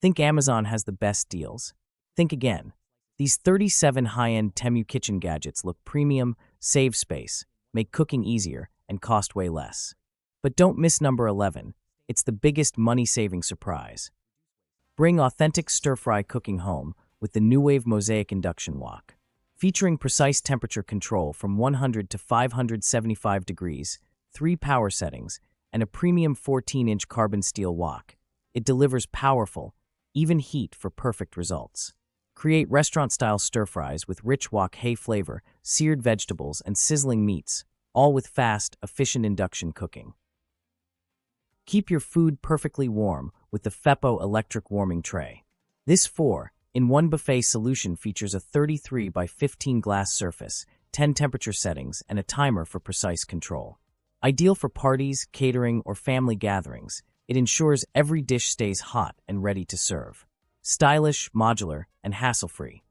Think Amazon has the best deals. Think again. These 37 high-end Temu kitchen gadgets look premium, save space, make cooking easier, and cost way less. But don't miss number 11. It's the biggest money-saving surprise. Bring authentic stir-fry cooking home with the New Wave Mosaic Induction Wok. Featuring precise temperature control from 100 to 575 degrees, 3 power settings, and a premium 14-inch carbon steel wok, it delivers powerful, even heat for perfect results. Create restaurant-style stir-fries with rich wok hay flavor, seared vegetables, and sizzling meats, all with fast, efficient induction cooking. Keep your food perfectly warm with the Feppo electric warming tray. This 4-in-1 buffet solution features a 33 by 15 glass surface, 10 temperature settings, and a timer for precise control. Ideal for parties, catering, or family gatherings, it ensures every dish stays hot and ready to serve. Stylish, modular, and hassle-free.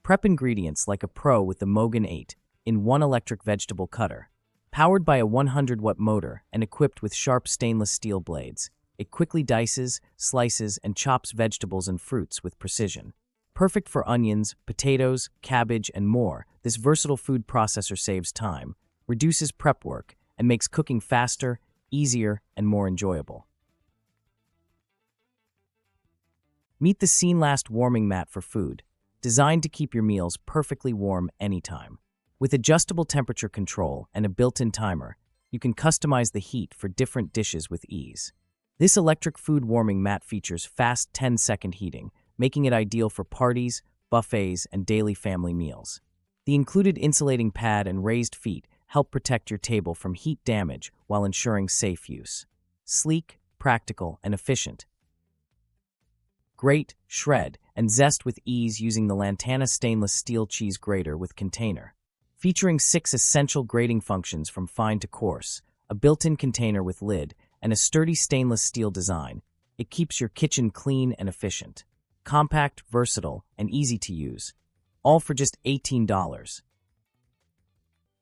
Prep ingredients like a pro with the Mogan 8-in-1 electric vegetable cutter. Powered by a 100-watt motor and equipped with sharp stainless steel blades, it quickly dices, slices, and chops vegetables and fruits with precision. Perfect for onions, potatoes, cabbage, and more, this versatile food processor saves time, reduces prep work, and makes cooking faster, easier, and more enjoyable. Meet the Scene Last warming mat for food, designed to keep your meals perfectly warm anytime. With adjustable temperature control and a built-in timer, you can customize the heat for different dishes with ease. This electric food warming mat features fast 10-second heating, making it ideal for parties, buffets, and daily family meals. The included insulating pad and raised feet help protect your table from heat damage while ensuring safe use. Sleek, practical, and efficient. Grate, shred, and zest with ease using the Lantana stainless steel cheese grater with container. Featuring 6 essential grating functions from fine to coarse, a built-in container with lid, and a sturdy stainless steel design, it keeps your kitchen clean and efficient. Compact, versatile, and easy to use, all for just $18.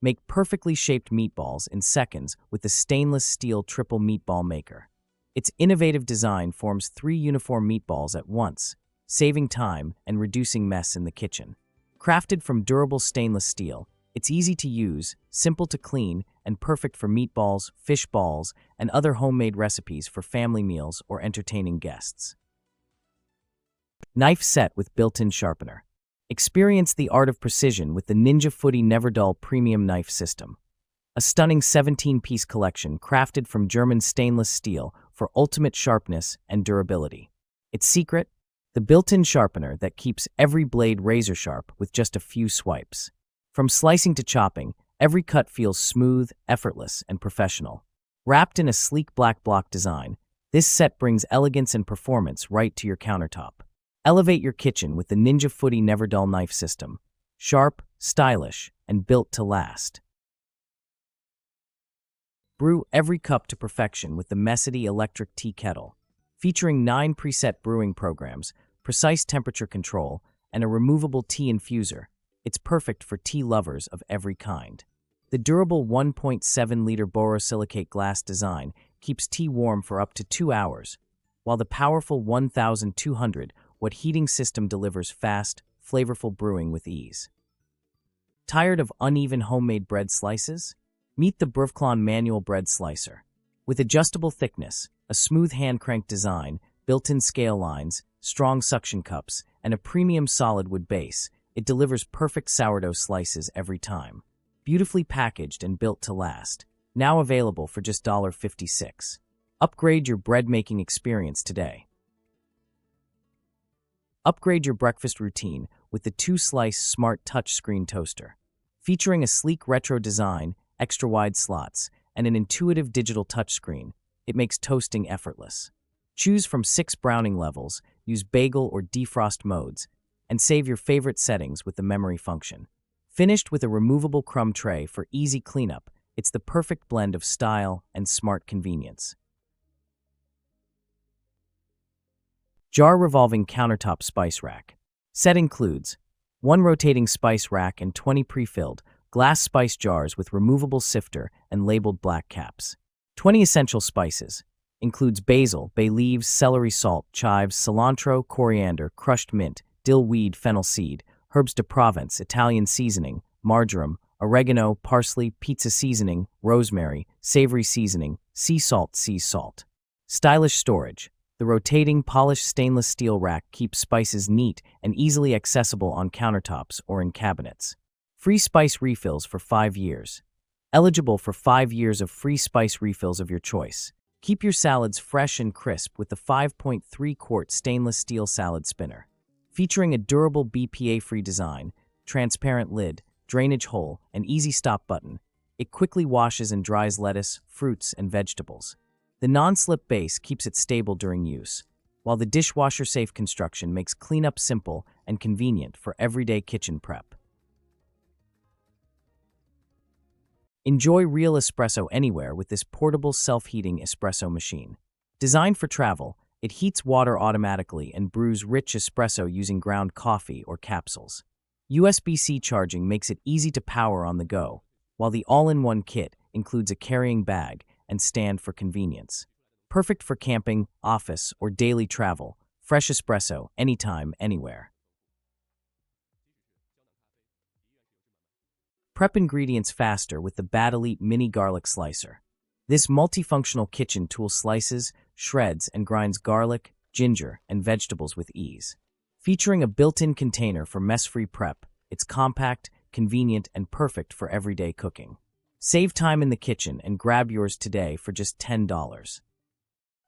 Make perfectly shaped meatballs in seconds with the stainless steel triple meatball maker. Its innovative design forms 3 uniform meatballs at once, saving time and reducing mess in the kitchen. Crafted from durable stainless steel, it's easy to use, simple to clean, and perfect for meatballs, fish balls, and other homemade recipes for family meals or entertaining guests. Knife set with built-in sharpener. Experience the art of precision with the Ninja Footy Never Dull Premium Knife System. A stunning 17-piece collection crafted from German stainless steel for ultimate sharpness and durability. Its secret? The built-in sharpener that keeps every blade razor sharp with just a few swipes. From slicing to chopping, every cut feels smooth, effortless, and professional. Wrapped in a sleek black block design, this set brings elegance and performance right to your countertop. Elevate your kitchen with the Ninja Footy Never Dull Knife System. Sharp, stylish, and built to last. Brew every cup to perfection with the Messity electric tea kettle. Featuring 9 preset brewing programs, precise temperature control, and a removable tea infuser, it's perfect for tea lovers of every kind. The durable 1.7-liter borosilicate glass design keeps tea warm for up to 2 hours, while the powerful 1,200-watt heating system delivers fast, flavorful brewing with ease. Tired of uneven homemade bread slices? Meet the Brevklon manual bread slicer. With adjustable thickness, a smooth hand-crank design, built-in scale lines, strong suction cups, and a premium solid wood base, it delivers perfect sourdough slices every time. Beautifully packaged and built to last. Now available for just $56. Upgrade your bread-making experience today. Upgrade your breakfast routine with the 2-slice smart touchscreen toaster. Featuring a sleek retro design, extra-wide slots, and an intuitive digital touchscreen, it makes toasting effortless. Choose from 6 browning levels, use bagel or defrost modes, and save your favorite settings with the memory function. Finished with a removable crumb tray for easy cleanup, it's the perfect blend of style and smart convenience. Jar revolving countertop spice rack. Set includes 1 rotating spice rack and 20 pre-filled glass spice jars with removable sifter and labeled black caps. 20 essential spices, includes basil, bay leaves, celery salt, chives, cilantro, coriander, crushed mint, dill weed, fennel seed, herbs de Provence, Italian seasoning, marjoram, oregano, parsley, pizza seasoning, rosemary, savory seasoning, sea salt, sea salt. Stylish storage. The rotating, polished stainless steel rack keeps spices neat and easily accessible on countertops or in cabinets. Free spice refills for 5 years. Eligible for 5 years of free spice refills of your choice. Keep your salads fresh and crisp with the 5.3-quart stainless steel salad spinner. Featuring a durable BPA-free design, transparent lid, drainage hole, and easy stop button, it quickly washes and dries lettuce, fruits, and vegetables. The non-slip base keeps it stable during use, while the dishwasher-safe construction makes cleanup simple and convenient for everyday kitchen prep. Enjoy real espresso anywhere with this portable self-heating espresso machine. Designed for travel, it heats water automatically and brews rich espresso using ground coffee or capsules. USB-C charging makes it easy to power on the go, while the all-in-one kit includes a carrying bag and stand for convenience. Perfect for camping, office, or daily travel. Fresh espresso, anytime, anywhere. Prep ingredients faster with the Baddelite Mini Garlic Slicer. This multifunctional kitchen tool slices, shreds, and grinds garlic, ginger, and vegetables with ease. Featuring a built-in container for mess-free prep, it's compact, convenient, and perfect for everyday cooking. Save time in the kitchen and grab yours today for just $10.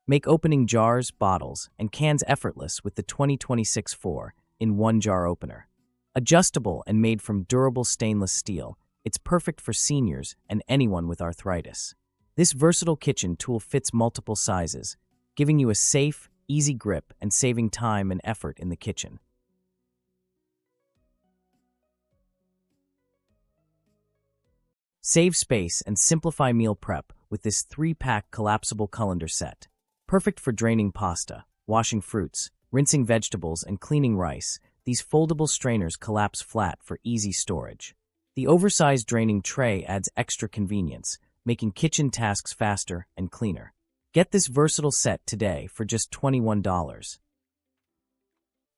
Make opening jars, bottles, and cans effortless with the 2026 4-in-1 jar opener. Adjustable and made from durable stainless steel, it's perfect for seniors and anyone with arthritis. This versatile kitchen tool fits multiple sizes, giving you a safe, easy grip and saving time and effort in the kitchen. Save space and simplify meal prep with this 3-pack collapsible colander set. Perfect for draining pasta, washing fruits, rinsing vegetables, and cleaning rice. These foldable strainers collapse flat for easy storage. The oversized draining tray adds extra convenience, making kitchen tasks faster and cleaner. Get this versatile set today for just $21.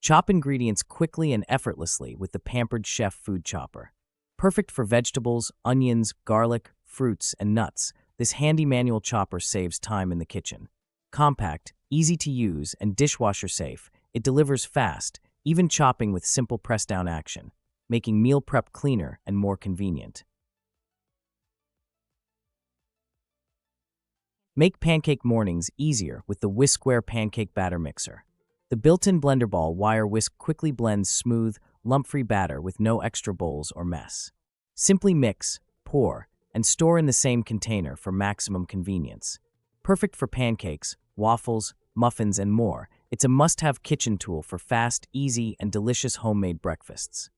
Chop ingredients quickly and effortlessly with the Pampered Chef Food Chopper. Perfect for vegetables, onions, garlic, fruits, and nuts, this handy manual chopper saves time in the kitchen. Compact, easy to use, and dishwasher safe, it delivers fast, even chopping with simple press-down action, making meal prep cleaner and more convenient. Make pancake mornings easier with the Whisk-Square Pancake Batter Mixer. The built-in blender ball wire whisk quickly blends smooth, lump-free batter with no extra bowls or mess. Simply mix, pour, and store in the same container for maximum convenience. Perfect for pancakes, waffles, muffins, and more, it's a must-have kitchen tool for fast, easy, and delicious homemade breakfasts.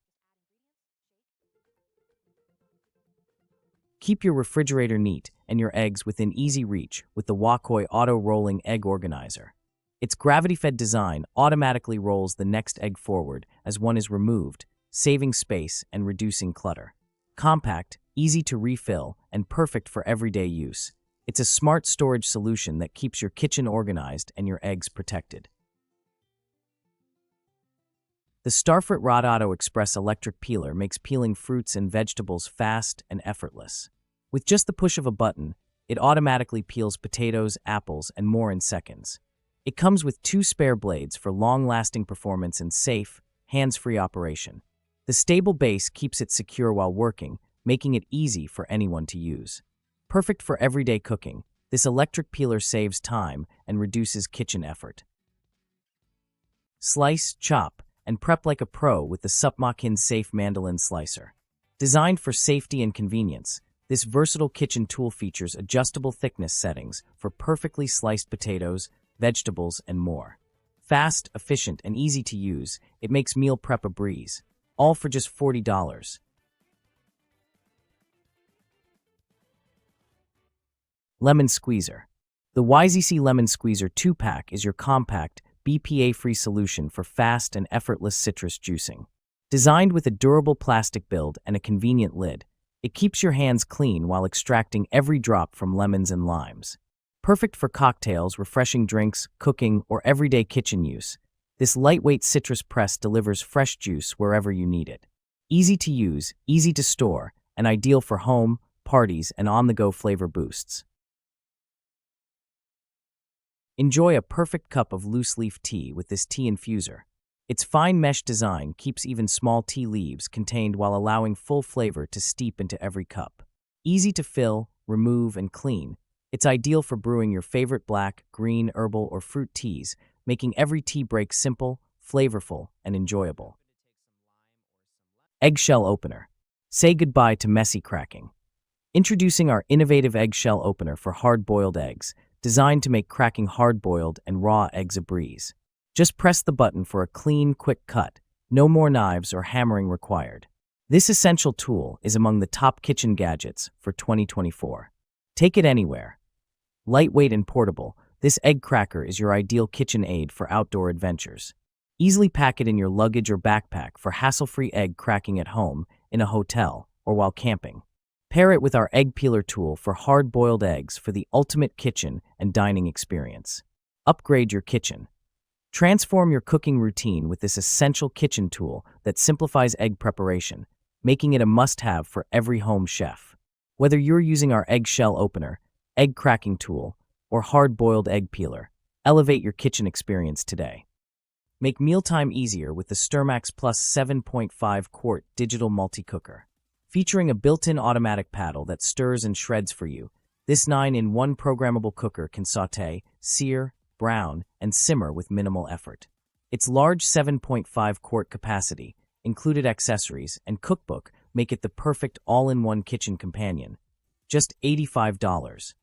Keep your refrigerator neat and your eggs within easy reach with the Wakoy Auto-Rolling Egg Organizer. Its gravity-fed design automatically rolls the next egg forward as one is removed, saving space and reducing clutter. Compact, easy to refill, and perfect for everyday use. It's a smart storage solution that keeps your kitchen organized and your eggs protected. The Starfruit Rod Auto Express electric peeler makes peeling fruits and vegetables fast and effortless. With just the push of a button, it automatically peels potatoes, apples, and more in seconds. It comes with 2 spare blades for long-lasting performance and safe, hands-free operation. The stable base keeps it secure while working, making it easy for anyone to use. Perfect for everyday cooking, this electric peeler saves time and reduces kitchen effort. Slice, chop, and prep like a pro with the Supmakin Safe Mandolin Slicer. Designed for safety and convenience, this versatile kitchen tool features adjustable thickness settings for perfectly sliced potatoes, vegetables, and more. Fast, efficient, and easy to use, it makes meal prep a breeze. All for just $40. Lemon Squeezer. The YZC Lemon Squeezer 2-pack is your compact, BPA-free solution for fast and effortless citrus juicing. Designed with a durable plastic build and a convenient lid, it keeps your hands clean while extracting every drop from lemons and limes. Perfect for cocktails, refreshing drinks, cooking, or everyday kitchen use. This lightweight citrus press delivers fresh juice wherever you need it. Easy to use, easy to store, and ideal for home, parties, and on-the-go flavor boosts. Enjoy a perfect cup of loose-leaf tea with this tea infuser. Its fine mesh design keeps even small tea leaves contained while allowing full flavor to steep into every cup. Easy to fill, remove, and clean, it's ideal for brewing your favorite black, green, herbal, or fruit teas, making every tea break simple, flavorful, and enjoyable. Eggshell opener. Say goodbye to messy cracking. Introducing our innovative eggshell opener for hard-boiled eggs, designed to make cracking hard-boiled and raw eggs a breeze. Just press the button for a clean, quick cut. No more knives or hammering required. This essential tool is among the top kitchen gadgets for 2024. Take it anywhere. Lightweight and portable, this egg cracker is your ideal kitchen aid for outdoor adventures. Easily pack it in your luggage or backpack for hassle-free egg cracking at home, in a hotel, or while camping. Pair it with our egg peeler tool for hard-boiled eggs for the ultimate kitchen and dining experience. Upgrade your kitchen. Transform your cooking routine with this essential kitchen tool that simplifies egg preparation, making it a must-have for every home chef. Whether you're using our eggshell opener, egg cracking tool, or hard-boiled egg peeler, elevate your kitchen experience today. Make mealtime easier with the Sturmax Plus 7.5-quart digital multi-cooker. Featuring a built-in automatic paddle that stirs and shreds for you, this 9-in-1 programmable cooker can sauté, sear, brown, and simmer with minimal effort. Its large 7.5-quart capacity, included accessories, and cookbook make it the perfect all-in-one kitchen companion. Just $85.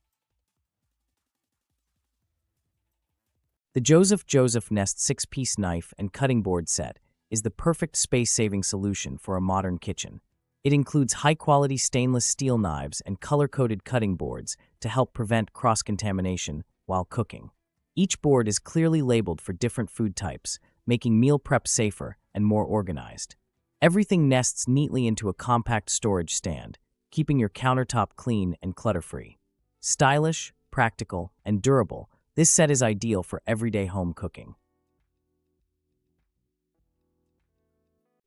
The Joseph Nest 6-piece knife and cutting board set is the perfect space-saving solution for a modern kitchen. It includes high-quality stainless steel knives and color-coded cutting boards to help prevent cross-contamination while cooking. Each board is clearly labeled for different food types, making meal prep safer and more organized. Everything nests neatly into a compact storage stand, keeping your countertop clean and clutter-free. Stylish, practical, and durable, this set is ideal for everyday home cooking.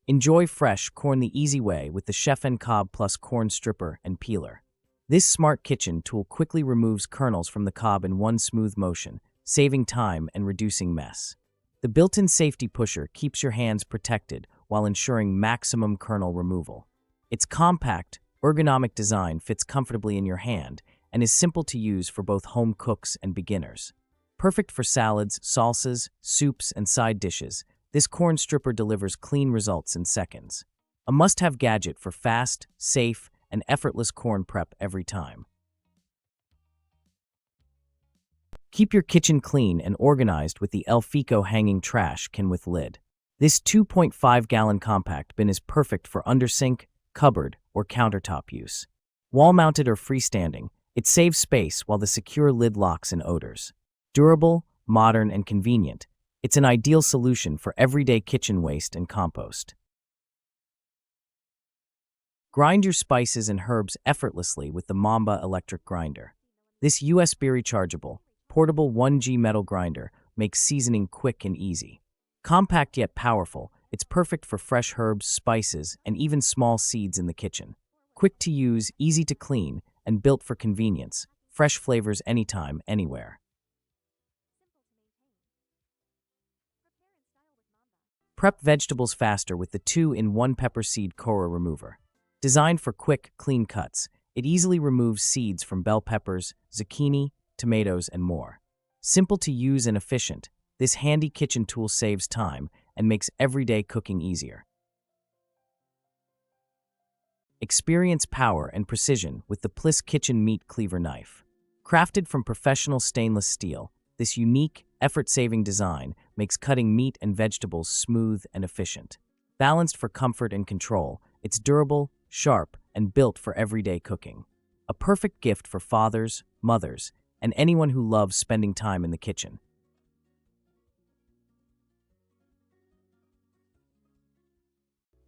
Enjoy fresh corn the easy way with the Chef and Cobb Plus corn stripper and peeler. This smart kitchen tool quickly removes kernels from the cob in one smooth motion, saving time and reducing mess. The built-in safety pusher keeps your hands protected while ensuring maximum kernel removal. Its compact, ergonomic design fits comfortably in your hand and is simple to use for both home cooks and beginners. Perfect for salads, salsas, soups, and side dishes, this corn stripper delivers clean results in seconds. A must-have gadget for fast, safe, and effortless corn prep every time. Keep your kitchen clean and organized with the El Fico hanging trash can with lid. This 2.5-gallon compact bin is perfect for undersink, cupboard, or countertop use. Wall-mounted or freestanding, it saves space while the secure lid locks in odors. Durable, modern, and convenient, it's an ideal solution for everyday kitchen waste and compost. Grind your spices and herbs effortlessly with the Mamba electric grinder. This USB rechargeable, portable 1G metal grinder makes seasoning quick and easy. Compact yet powerful, it's perfect for fresh herbs, spices, and even small seeds in the kitchen. Quick to use, easy to clean, and built for convenience. Fresh flavors anytime, anywhere. Prep vegetables faster with the 2-in-1 pepper seed Cora remover. Designed for quick, clean cuts, it easily removes seeds from bell peppers, zucchini, tomatoes, and more. Simple to use and efficient, this handy kitchen tool saves time and makes everyday cooking easier. Experience power and precision with the Pliss Kitchen Meat Cleaver Knife. Crafted from professional stainless steel, this unique, effort-saving design makes cutting meat and vegetables smooth and efficient. Balanced for comfort and control, it's durable, sharp, and built for everyday cooking. A perfect gift for fathers, mothers, and anyone who loves spending time in the kitchen.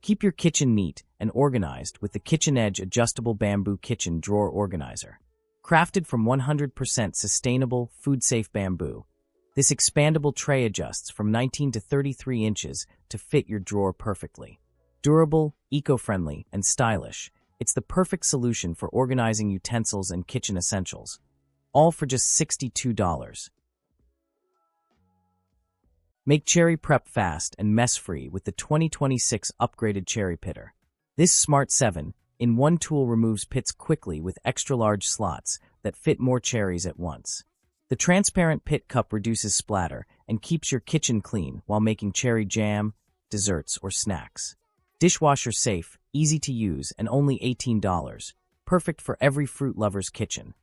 Keep your kitchen neat and organized with the KitchenEdge adjustable bamboo kitchen drawer organizer. Crafted from 100% sustainable, food-safe bamboo, this expandable tray adjusts from 19 to 33 inches to fit your drawer perfectly. Durable, eco-friendly, and stylish, it's the perfect solution for organizing utensils and kitchen essentials, all for just $62. Make cherry prep fast and mess-free with the 2026 upgraded Cherry Pitter. This smart 7-in-1 tool removes pits quickly with extra-large slots that fit more cherries at once. The transparent pit cup reduces splatter and keeps your kitchen clean while making cherry jam, desserts, or snacks. Dishwasher safe, easy to use, and only $18. Perfect for every fruit lover's kitchen.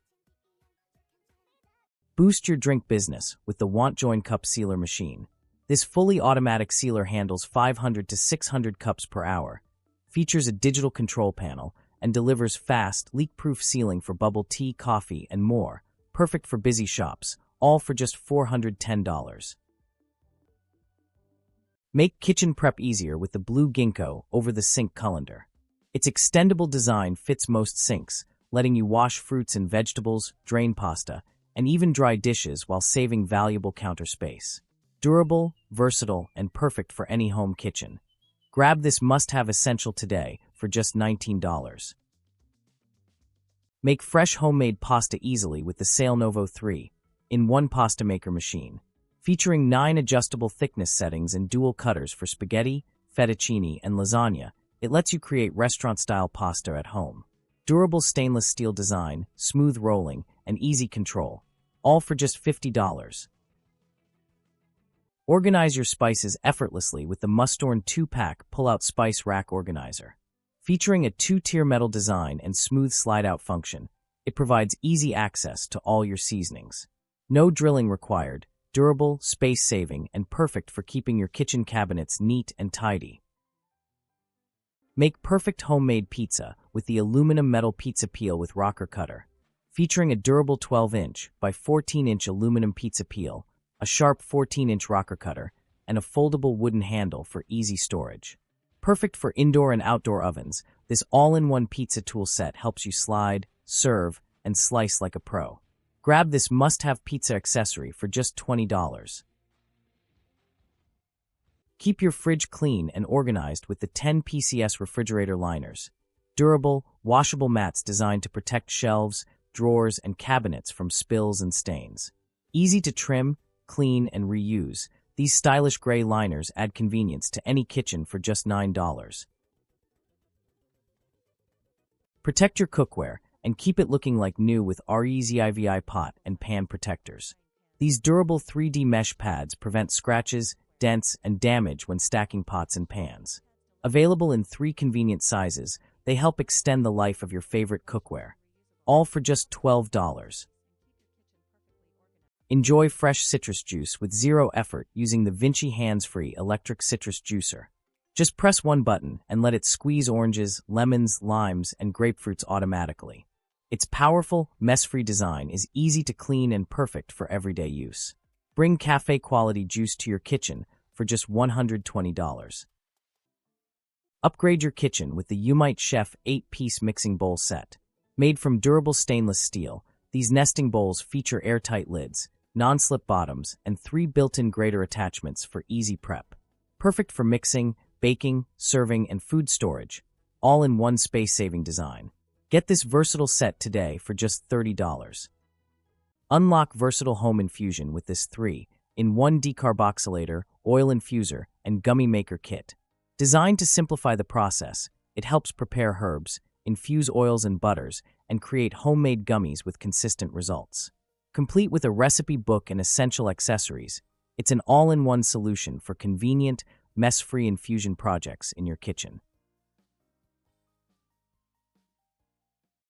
Boost your drink business with the Want Join Cup Sealer Machine. This fully automatic sealer handles 500 to 600 cups per hour, features a digital control panel, and delivers fast, leak-proof sealing for bubble tea, coffee, and more. Perfect for busy shops, all for just $410. Make kitchen prep easier with the blue Ginkgo over-the-sink colander. Its extendable design fits most sinks, letting you wash fruits and vegetables, drain pasta, and even dry dishes while saving valuable counter space. Durable, versatile, and perfect for any home kitchen. Grab this must-have essential today for just $19. Make fresh homemade pasta easily with the Sail Novo 3-in-1 pasta maker machine. Featuring 9 adjustable thickness settings and dual cutters for spaghetti, fettuccine, and lasagna, it lets you create restaurant-style pasta at home. Durable stainless steel design, smooth rolling, and easy control, all for just $50. Organize your spices effortlessly with the Mustorn 2-pack pull-out spice rack organizer. Featuring a 2-tier metal design and smooth slide-out function, it provides easy access to all your seasonings. No drilling required, durable, space-saving, and perfect for keeping your kitchen cabinets neat and tidy. Make perfect homemade pizza with the aluminum metal pizza peel with rocker cutter. Featuring a durable 12-inch by 14-inch aluminum pizza peel, a sharp 14-inch rocker cutter, and a foldable wooden handle for easy storage. Perfect for indoor and outdoor ovens, this all-in-one pizza tool set helps you slide, serve, and slice like a pro. Grab this must-have pizza accessory for just $20. Keep your fridge clean and organized with the 10 PCS refrigerator liners. Durable, washable mats designed to protect shelves, drawers, and cabinets from spills and stains. Easy to trim, clean, and reuse, these stylish gray liners add convenience to any kitchen for just $9. Protect your cookware and keep it looking like new with REZIVI pot and pan protectors. These durable 3D mesh pads prevent scratches, dents, and damage when stacking pots and pans. Available in 3 convenient sizes, they help extend the life of your favorite cookware, all for just $12. Enjoy fresh citrus juice with zero effort using the Vinci hands-free electric citrus juicer. Just press one button and let it squeeze oranges, lemons, limes, and grapefruits automatically. Its powerful, mess-free design is easy to clean and perfect for everyday use. Bring cafe-quality juice to your kitchen for just $120. Upgrade your kitchen with the Umite Chef 8-piece mixing bowl set. Made from durable stainless steel, these nesting bowls feature airtight lids, non-slip bottoms, and 3 built-in grater attachments for easy prep. Perfect for mixing, baking, serving, and food storage, all in one space-saving design. Get this versatile set today for just $30. Unlock versatile home infusion with this 3-in-1 decarboxylator, oil infuser, and gummy maker kit. Designed to simplify the process, it helps prepare herbs, infuse oils and butters, and create homemade gummies with consistent results. Complete with a recipe book and essential accessories, it's an all-in-one solution for convenient, mess-free infusion projects in your kitchen.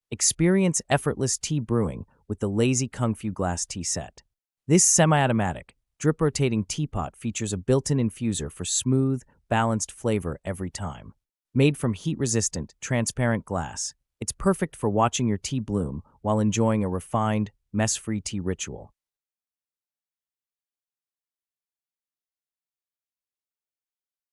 Experience effortless tea brewing with the Lazy Kung Fu glass tea set. This semi-automatic, drip-rotating teapot features a built-in infuser for smooth, balanced flavor every time. Made from heat-resistant, transparent glass, it's perfect for watching your tea bloom while enjoying a refined, mess-free tea ritual.